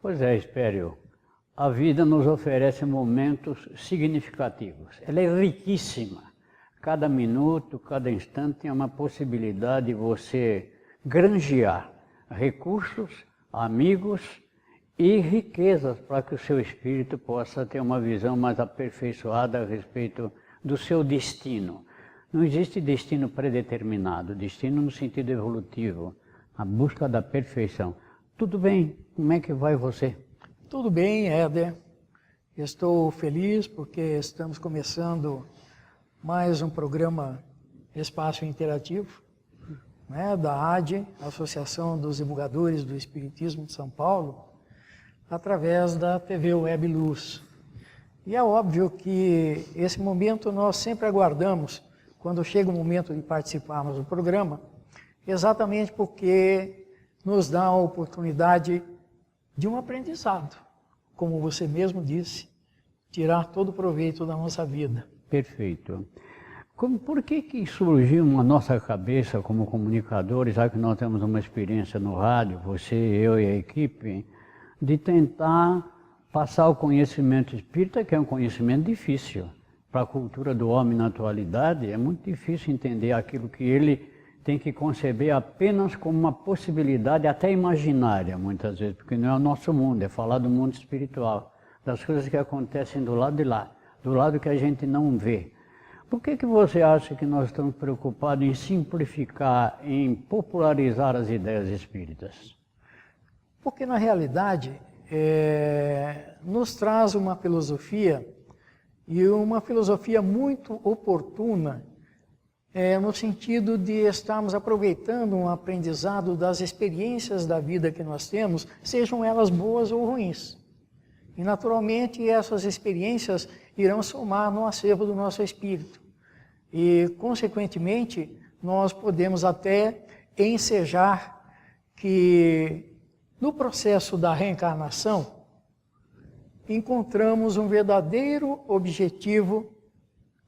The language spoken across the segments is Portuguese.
Pois é, Espério. A vida nos oferece momentos significativos. Ela é riquíssima. Cada minuto, cada instante é uma possibilidade de você granjear recursos, amigos e riquezas para que o seu espírito possa ter uma visão mais aperfeiçoada a respeito do seu destino. Não existe destino predeterminado, destino no sentido evolutivo, a busca da perfeição. Tudo bem? Como é que vai você? Tudo bem, Éder. Estou feliz porque estamos começando mais um programa Espaço Interativo, né, da ADE, Associação dos Divulgadores do Espiritismo de São Paulo, através da TV Web Luz. E é óbvio que esse momento nós sempre aguardamos, quando chega o momento de participarmos do programa, exatamente porque nos dá a oportunidade de um aprendizado, como você mesmo disse, tirar todo o proveito da nossa vida. Perfeito. Por que surgiu na nossa cabeça como comunicadores, já que nós temos uma experiência no rádio, você, eu e a equipe, de tentar passar o conhecimento espírita, que é um conhecimento difícil. Para a cultura do homem na atualidade, é muito difícil entender aquilo que ele tem que conceber apenas como uma possibilidade até imaginária, muitas vezes, porque não é o nosso mundo, é falar do mundo espiritual, das coisas que acontecem do lado de lá, do lado que a gente não vê. Por que você acha que nós estamos preocupados em simplificar, em popularizar as ideias espíritas? Porque, na realidade, nos traz uma filosofia, e uma filosofia muito oportuna, no sentido de estarmos aproveitando um aprendizado das experiências da vida que nós temos, sejam elas boas ou ruins. E, naturalmente, essas experiências irão somar no acervo do nosso espírito. E, consequentemente, nós podemos até ensejar que, no processo da reencarnação, encontramos um verdadeiro objetivo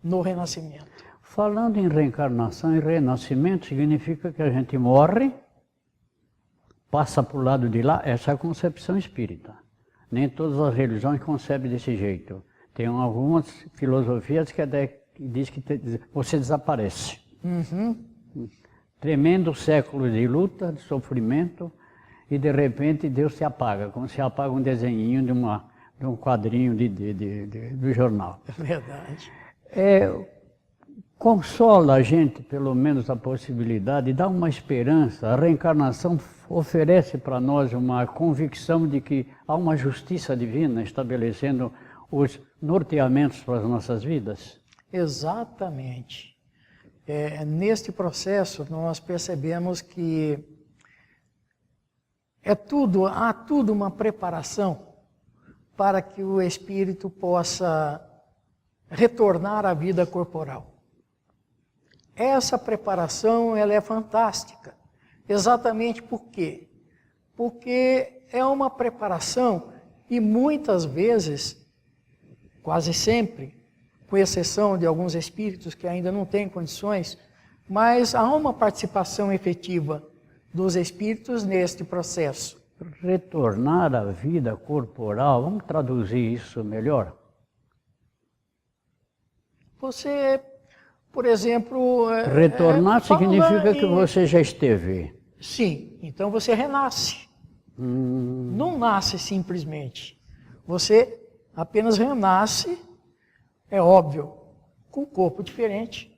no renascimento. Falando em reencarnação e renascimento, significa que a gente morre, passa para o lado de lá, essa é a concepção espírita. Nem todas as religiões concebem desse jeito. Tem algumas filosofias que diz que você desaparece. Tremendo século de luta, de sofrimento, e de repente Deus se apaga, como se apaga um desenhinho de um quadrinho do jornal. É verdade. Consola a gente, pelo menos, a possibilidade, dá uma esperança. A reencarnação oferece para nós uma convicção de que há uma justiça divina estabelecendo os norteamentos para as nossas vidas. Exatamente. Neste processo, nós percebemos que há tudo uma preparação para que o espírito possa retornar à vida corporal. Essa preparação ela é fantástica. Exatamente por quê? Porque é uma preparação e muitas vezes, quase sempre, com exceção de alguns espíritos que ainda não têm condições, mas há uma participação efetiva dos espíritos neste processo. Retornar à vida corporal, vamos traduzir isso melhor? Você, por exemplo... Retornar significa que você já esteve. Sim, então você renasce. Não nasce simplesmente. Você apenas renasce, é óbvio, com um corpo diferente,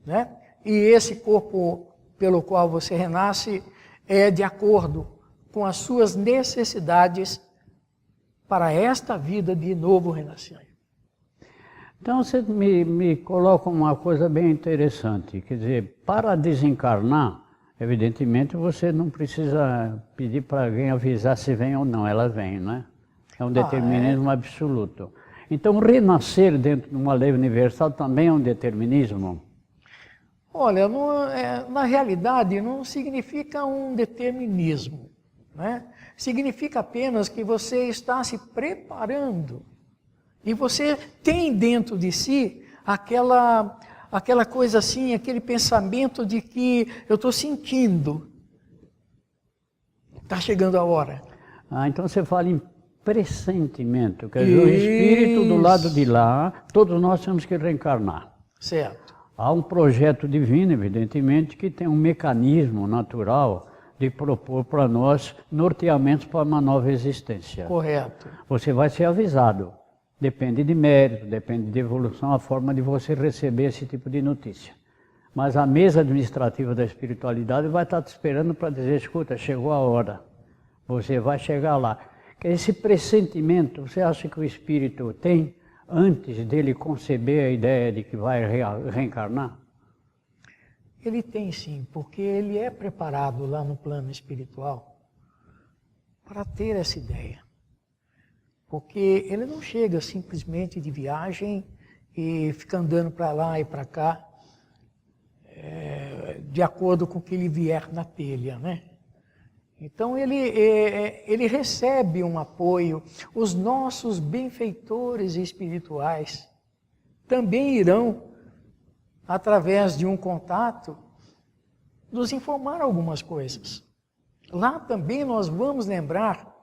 né? E esse corpo pelo qual você renasce é de acordo com as suas necessidades para esta vida de novo renascimento. Então você me coloca uma coisa bem interessante, quer dizer, para desencarnar, evidentemente você não precisa pedir para alguém avisar se vem ou não, ela vem, não é? É um determinismo absoluto. Então renascer dentro de uma lei universal também é um determinismo? Olha, na realidade não significa um determinismo, né? Significa apenas que você está se preparando e você tem dentro de si aquela coisa assim, aquele pensamento de que eu estou sentindo, está chegando a hora. Então você fala em pressentimento, quer dizer, o espírito do lado de lá, todos nós temos que reencarnar. Certo. Há um projeto divino, evidentemente, que tem um mecanismo natural de propor para nós norteamentos para uma nova existência. Correto. Você vai ser avisado. Depende de mérito, depende de evolução, a forma de você receber esse tipo de notícia. Mas a mesa administrativa da espiritualidade vai estar te esperando para dizer, escuta, chegou a hora. Você vai chegar lá. Esse pressentimento, você acha que o espírito tem antes dele conceber a ideia de que vai reencarnar? Ele tem sim, porque ele é preparado lá no plano espiritual para ter essa ideia. Porque ele não chega simplesmente de viagem e fica andando para lá e para cá, de acordo com o que ele vier na telha, né? Então ele recebe um apoio. Os nossos benfeitores espirituais também irão, através de um contato, nos informar algumas coisas. Lá também nós vamos lembrar,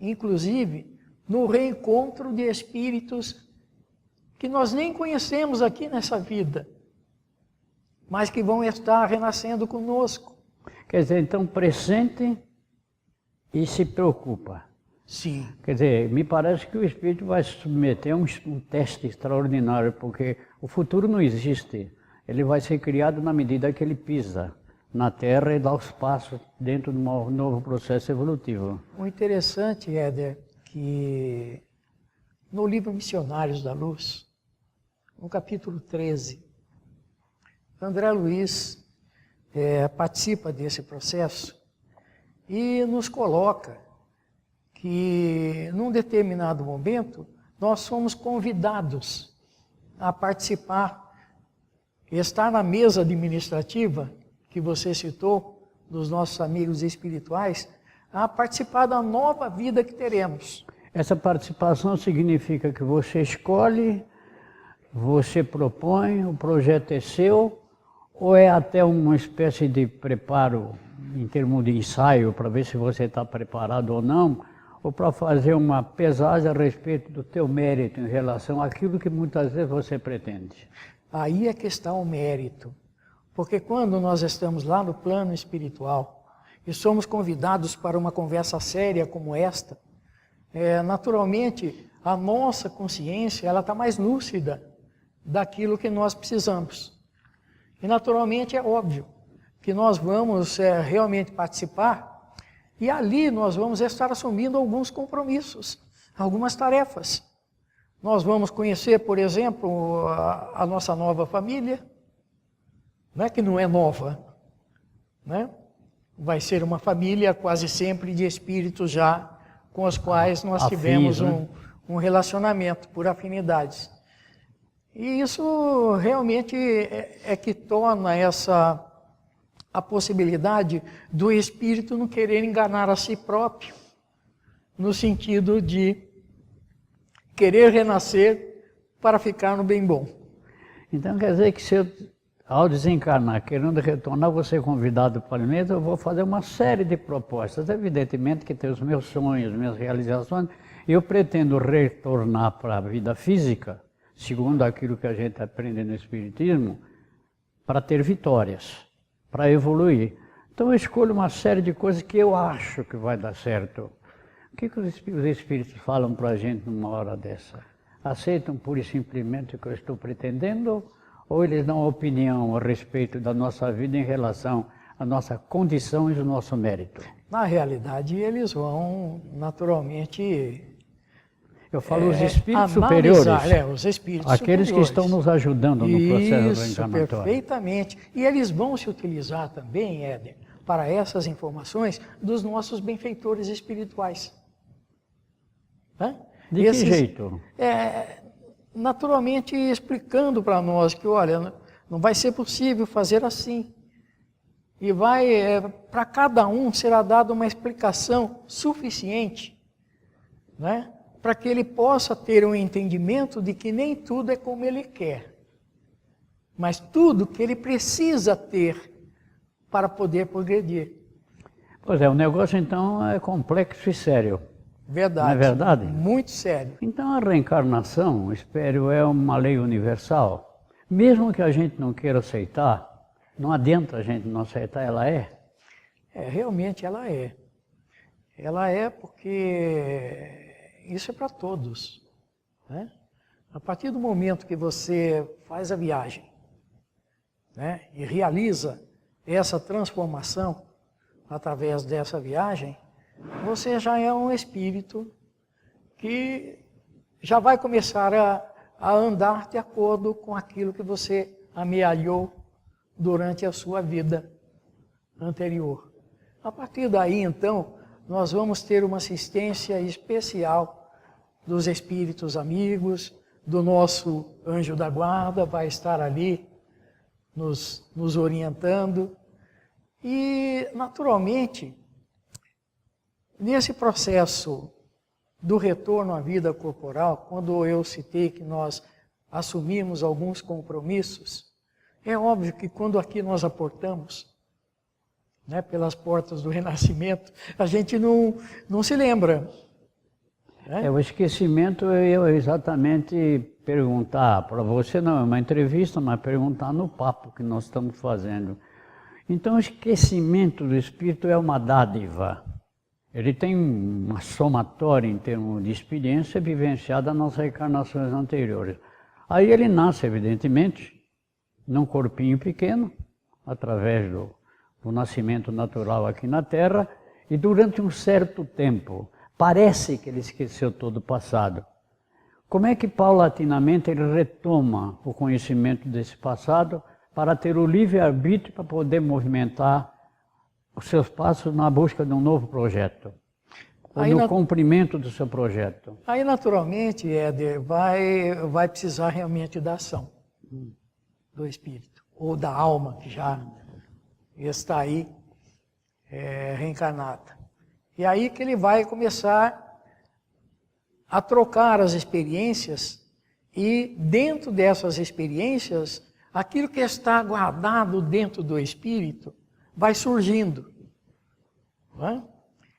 inclusive, no reencontro de espíritos que nós nem conhecemos aqui nessa vida, mas que vão estar renascendo conosco. Quer dizer, então pressente e se preocupa. Sim. Quer dizer, me parece que o espírito vai se submeter a um teste extraordinário, porque o futuro não existe. Ele vai ser criado na medida que ele pisa na Terra e dá os passos dentro de um novo processo evolutivo. O interessante, Éder, que no livro Missionários da Luz, no capítulo 13, André Luiz participa desse processo e nos coloca que, num determinado momento, nós somos convidados a participar, estar na mesa administrativa, que você citou, dos nossos amigos espirituais, a participar da nova vida que teremos. Essa participação significa que você escolhe, você propõe, o projeto é seu, ou é até uma espécie de preparo em termos de ensaio para ver se você está preparado ou não, ou para fazer uma pesagem a respeito do teu mérito em relação àquilo que muitas vezes você pretende? Aí é que está o mérito. Porque quando nós estamos lá no plano espiritual e somos convidados para uma conversa séria como esta, naturalmente a nossa consciência ela está mais lúcida daquilo que nós precisamos. E naturalmente é óbvio que nós vamos realmente participar e ali nós vamos estar assumindo alguns compromissos, algumas tarefas. Nós vamos conhecer, por exemplo, a nossa nova família, né, que não é nova, né? Vai ser uma família quase sempre de espíritos já com os quais nós tivemos um relacionamento por afinidades. E isso realmente é que torna a possibilidade do espírito não querer enganar a si próprio, no sentido de querer renascer para ficar no bem bom. Então quer dizer que se eu, ao desencarnar, querendo retornar, vou ser convidado para o mesa, eu vou fazer uma série de propostas. Evidentemente que tem os meus sonhos, minhas realizações, e eu pretendo retornar para a vida física, segundo aquilo que a gente aprende no Espiritismo, para ter vitórias, para evoluir. Então eu escolho uma série de coisas que eu acho que vai dar certo. O que os Espíritos falam para a gente numa hora dessa? Aceitam pura e simplesmente o que eu estou pretendendo? Ou eles dão opinião a respeito da nossa vida em relação à nossa condição e ao nosso mérito? Na realidade, eles vão naturalmente... Eu falo os espíritos superiores, os espíritos aqueles superiores. que estão nos ajudando no processo Isso, reencarnatório. Perfeitamente. E eles vão se utilizar também, Éder, para essas informações dos nossos benfeitores espirituais. Hã? De que jeito? Naturalmente explicando para nós que, olha, não vai ser possível fazer assim. E para cada um será dada uma explicação suficiente, né? Para que ele possa ter um entendimento de que nem tudo é como ele quer, mas tudo que ele precisa ter para poder progredir. Pois é, o negócio então é complexo e sério. Verdade. Não é verdade? Muito sério. Então a reencarnação, espero, é uma lei universal. Mesmo que a gente não queira aceitar, não adianta a gente não aceitar, ela é. Realmente ela é. Ela é porque isso é para todos, né? A partir do momento que você faz a viagem, né, e realiza essa transformação através dessa viagem, você já é um espírito que já vai começar a andar de acordo com aquilo que você amealhou durante a sua vida anterior. A partir daí, então, nós vamos ter uma assistência especial dos espíritos amigos, do nosso anjo da guarda, vai estar ali nos orientando. E, naturalmente, nesse processo do retorno à vida corporal, quando eu citei que nós assumimos alguns compromissos, é óbvio que quando aqui nós aportamos, né, pelas portas do renascimento, a gente não se lembra. Né? O esquecimento eu exatamente perguntar para você, não é uma entrevista, mas perguntar no papo que nós estamos fazendo. Então o esquecimento do espírito é uma dádiva. Ele tem uma somatória em termos de experiência vivenciada nas reencarnações anteriores. Aí ele nasce, evidentemente, num corpinho pequeno, através do nascimento natural aqui na Terra, e durante um certo tempo, parece que ele esqueceu todo o passado. Como é que paulatinamente ele retoma o conhecimento desse passado para ter o livre-arbítrio para poder movimentar os seus passos na busca de um novo projeto, ou no cumprimento do seu projeto? Aí, naturalmente, Éder, vai precisar realmente da ação do espírito, ou da alma que já está aí reencarnada. E aí que ele vai começar a trocar as experiências e, dentro dessas experiências, aquilo que está guardado dentro do espírito vai surgindo. Não é?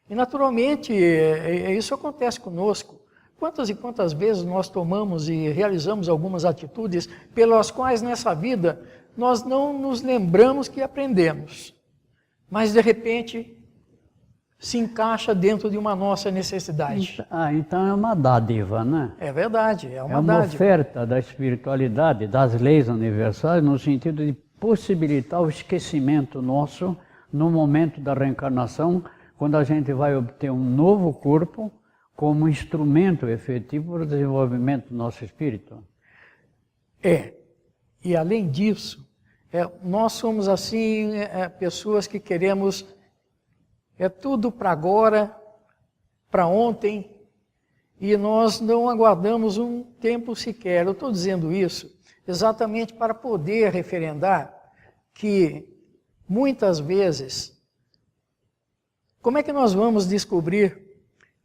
E, naturalmente, isso acontece conosco. Quantas e quantas vezes nós tomamos e realizamos algumas atitudes pelas quais, nessa vida, nós não nos lembramos que aprendemos, mas, de repente, se encaixa dentro de uma nossa necessidade. Então é uma dádiva, né? É verdade, é uma dádiva. É uma dádiva. oferta da espiritualidade, das leis universais, no sentido de possibilitar o esquecimento nosso no momento da reencarnação, quando a gente vai obter um novo corpo como instrumento efetivo para o desenvolvimento do nosso espírito. E além disso, nós somos assim, pessoas que queremos tudo para agora, para ontem, e nós não aguardamos um tempo sequer. Eu estou dizendo isso exatamente para poder referendar que, muitas vezes, como é que nós vamos descobrir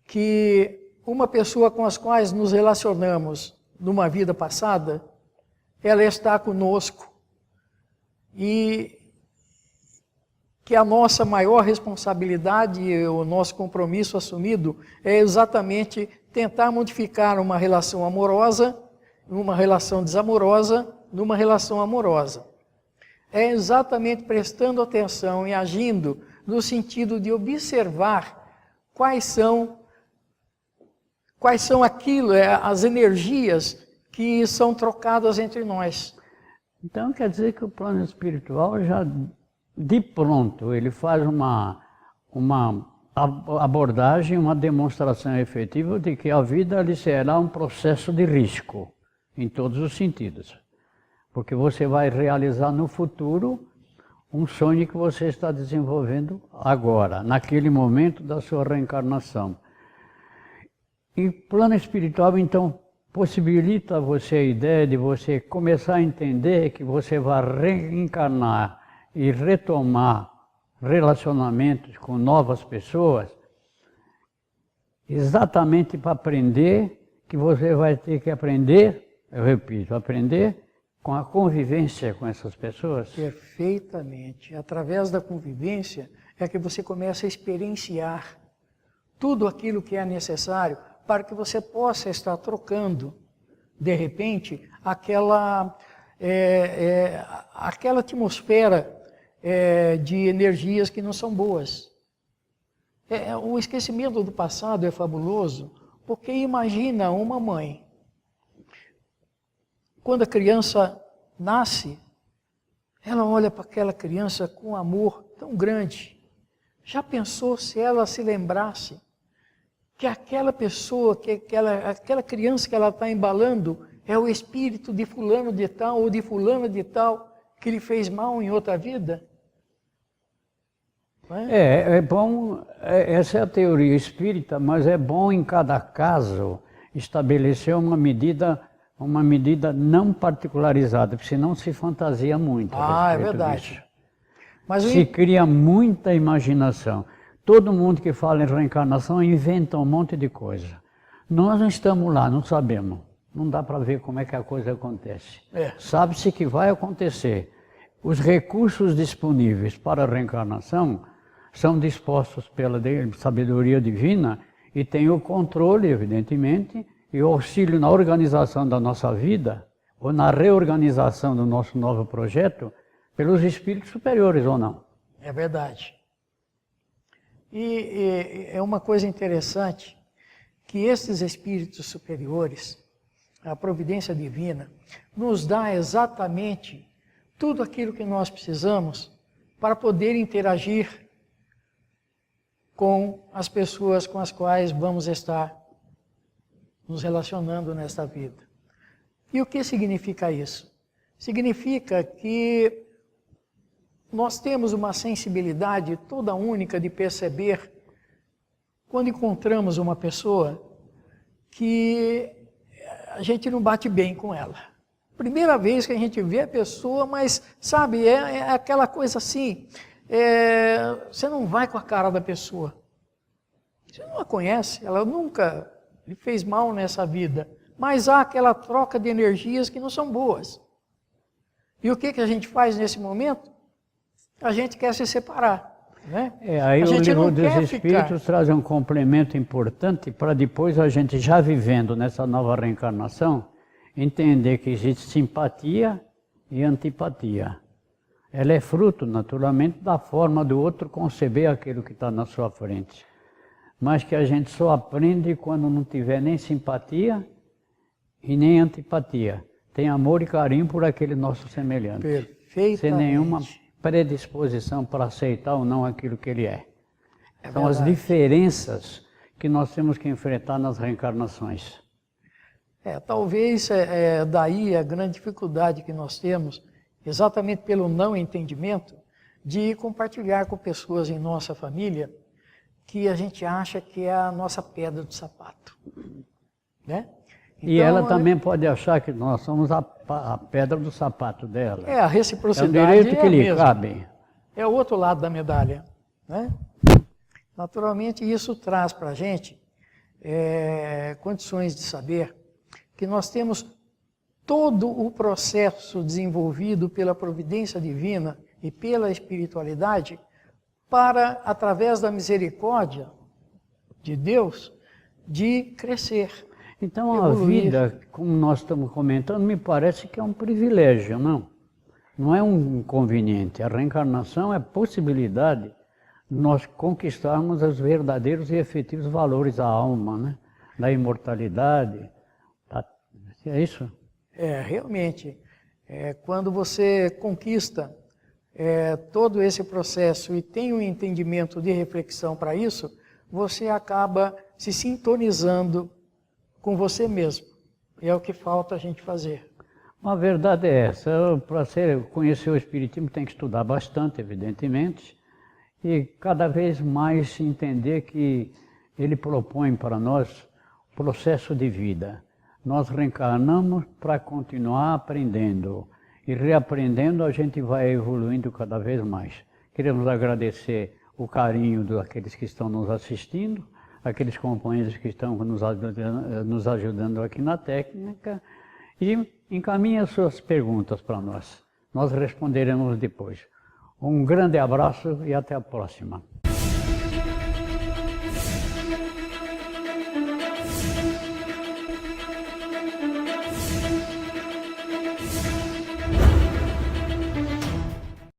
que uma pessoa com as quais nos relacionamos numa vida passada, ela está conosco e que a nossa maior responsabilidade e o nosso compromisso assumido é exatamente tentar modificar uma relação amorosa, numa relação desamorosa, numa relação amorosa. É exatamente prestando atenção e agindo no sentido de observar quais são aquilo, as energias que são trocadas entre nós. Então quer dizer que o plano espiritual já, de pronto, ele faz uma abordagem, uma demonstração efetiva de que a vida lhe será um processo de risco, em todos os sentidos. Porque você vai realizar no futuro um sonho que você está desenvolvendo agora, naquele momento da sua reencarnação. E o plano espiritual, então, possibilita a você a ideia de você começar a entender que você vai reencarnar e retomar relacionamentos com novas pessoas, exatamente para aprender que você vai ter que aprender, eu repito, aprender com a convivência com essas pessoas. Perfeitamente. Através da convivência é que você começa a experienciar tudo aquilo que é necessário para que você possa estar trocando, de repente, aquela atmosfera de energias que não são boas. O esquecimento do passado é fabuloso, porque imagina uma mãe, quando a criança nasce, ela olha para aquela criança com um amor tão grande. Já pensou se ela se lembrasse que aquela pessoa, que aquela criança que ela está embalando é o espírito de fulano de tal ou de fulana de tal que lhe fez mal em outra vida? É bom, essa é a teoria espírita, mas é bom em cada caso estabelecer uma medida não particularizada, porque senão se fantasia muito. É verdade. Mas se cria muita imaginação. Todo mundo que fala em reencarnação inventa um monte de coisa. Nós não estamos lá, não sabemos. Não dá para ver como é que a coisa acontece. Sabe-se que vai acontecer. Os recursos disponíveis para a reencarnação são dispostos pela sabedoria divina e tem o controle, evidentemente, e o auxílio na organização da nossa vida, ou na reorganização do nosso novo projeto, pelos espíritos superiores ou não. É verdade. E é uma coisa interessante que esses espíritos superiores, a providência divina, nos dá exatamente tudo aquilo que nós precisamos para poder interagir com as pessoas com as quais vamos estar nos relacionando nesta vida. E o que significa isso? Significa que nós temos uma sensibilidade toda única de perceber, quando encontramos uma pessoa, que a gente não bate bem com ela. Primeira vez que a gente vê a pessoa, mas, sabe, é aquela coisa assim, você não vai com a cara da pessoa. Você não a conhece, ela nunca lhe fez mal nessa vida, mas há aquela troca de energias que não são boas. E o que a gente faz nesse momento? A gente quer se separar. Né? Aí o livro dos Espíritos traz um complemento importante para depois a gente, já vivendo nessa nova reencarnação, entender que existe simpatia e antipatia. Ela é fruto, naturalmente, da forma do outro conceber aquilo que está na sua frente. Mas que a gente só aprende quando não tiver nem simpatia e nem antipatia. Tem amor e carinho por aquele nosso semelhante. Perfeitamente. Sem nenhuma predisposição para aceitar ou não aquilo que ele é. São as diferenças que nós temos que enfrentar nas reencarnações. Talvez daí a grande dificuldade que nós temos, exatamente pelo não entendimento, de compartilhar com pessoas em nossa família que a gente acha que é a nossa pedra do sapato. Né? Então, e ela também pode achar que nós somos a pedra do sapato dela. A reciprocidade é um direito que lhe cabe. É o outro lado da medalha. Né? Naturalmente, isso traz para a gente condições de saber que nós temos todo o processo desenvolvido pela providência divina e pela espiritualidade para, através da misericórdia de Deus, de crescer. Então a vida, como nós estamos comentando, me parece que é um privilégio, não? Não é um inconveniente. A reencarnação é a possibilidade de nós conquistarmos os verdadeiros e efetivos valores da alma, né? Da imortalidade. É isso? Realmente. Quando você conquista todo esse processo e tem um entendimento de reflexão para isso, você acaba se sintonizando com você mesmo. É o que falta a gente fazer. A verdade é essa. Para conhecer o Espiritismo tem que estudar bastante, evidentemente, e cada vez mais entender que ele propõe para nós o processo de vida. Nós reencarnamos para continuar aprendendo. E reaprendendo, a gente vai evoluindo cada vez mais. Queremos agradecer o carinho daqueles que estão nos assistindo, aqueles companheiros que estão nos ajudando aqui na técnica, e encaminhe as suas perguntas para nós. Nós responderemos depois. Um grande abraço e até a próxima.